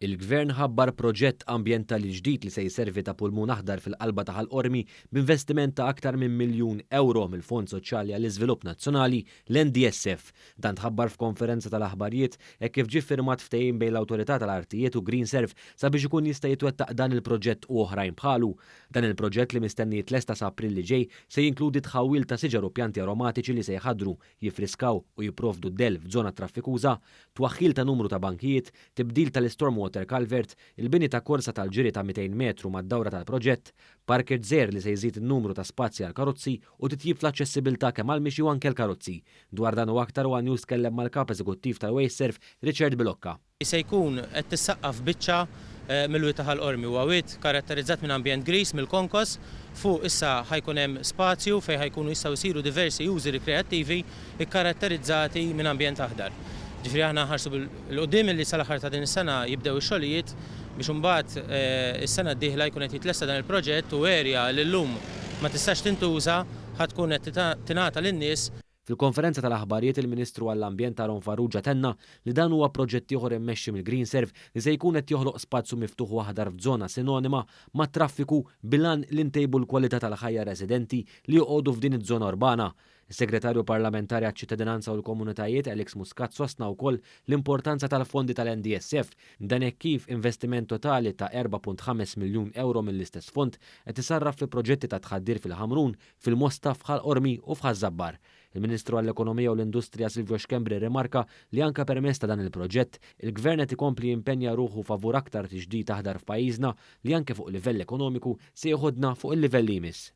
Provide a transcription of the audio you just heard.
Il-Gvern ħabbar proġett ambjentali ġdid li se jservi ta' pulmun aħdar fil-qalba ta' Ħalqormi b'investiment ta' aktar minn €1,000,000 mill-Fond Soċjali għall-Iżvilupp Nazzjonali l-NDSF. Dan tħabbar f'konferenza tal-aħbarijiet hekk kif ġie firmat ftehim bejn l-Awtorità tal-Artijiet u Green Serve sabiex ikun jista' jitwettaq dan il-proġett u oħrajn bħalu. Dan il-proġett li mistenni jitlesta sa' April li ġej se jinkludi tħawwil ta' siġar u pjanti aromatiċi li se jħaddru, jiffriskaw u jipprovdu d-delf f'żona traffikuża, twaħħil ta' numru ta' bankijiet, tibdil tal-Stormwater Culvert, il-bini ta' korsa tal-ġiri ta' 200 metru mad-dawra tal-proġett, parkeġġ żgħir li se jżid n-numru ta' spazji għal karozzi u titjib fl-aċċessibilità kemm għal mixi u anke l-karozzi. Dwar dan u aktar One News tkellem mal-kap eżekuttiv tal-Waste Serve Richard Bilocca. Se jkun qed tissaqqaf biċċa mill-wiet ta' Ħalqormi huwa wiet karatterizzat minn ambjent gris mill-konkos, fuq issa ħajkun hemm spazju fejn ħajkunu jistgħu jsiru diversi użi rikreattivi ikkaratterizzati minn ambjent aħdar. Ġifri aħna ħarsu l-qudiem li sal-aħħar ta' din is-sena jibdew ix-xogħlijiet biex imbagħad is-sena d-dieħla jkun qed jitlesta dan il-proġett u erja li llum ma tistax tintuża ħadd tkun qed tingħata lin-nies. Fil-konferenza tal-aħbarijiet il-Ministru għall-Ambjent Aron Farrugia tenna li dan huwa proġett ieħor immexxi mill-Green Serve li se jkun qed joħloq spazju miftuħ u aħdar f'żona sinonima mat-traffiku bilan li ntejbu l-kwalità tal-ħajja residenti li joqogħdu f'din iż-żona urbana. Is-Segretarju Parlamentari għaċ-Ċittadinanza u l-Komunitajiet Alex Muscat sostna wkoll l-importanza tal-fondi tal-NDSF dan hekk kif investiment totali ta' €4.5 miljun mill-istess fond qed isarraf fi proġetti ta' tħaddir fil-Ħamrun, fil-Mosta, f'Ħalqormi u f'Ħażabbar. Il-Ministru għall-Ekonomija u l-Industrija Silvio Xkembri rimarka li anke permezz ta' dan il-proġett, il-Gvern qed ikompli jimpenja ruħu favur aktar tiġdid aħdar f'pajjiżna li anke fuq livell ekonomiku se jieħodna fuq il-livell li jmiss.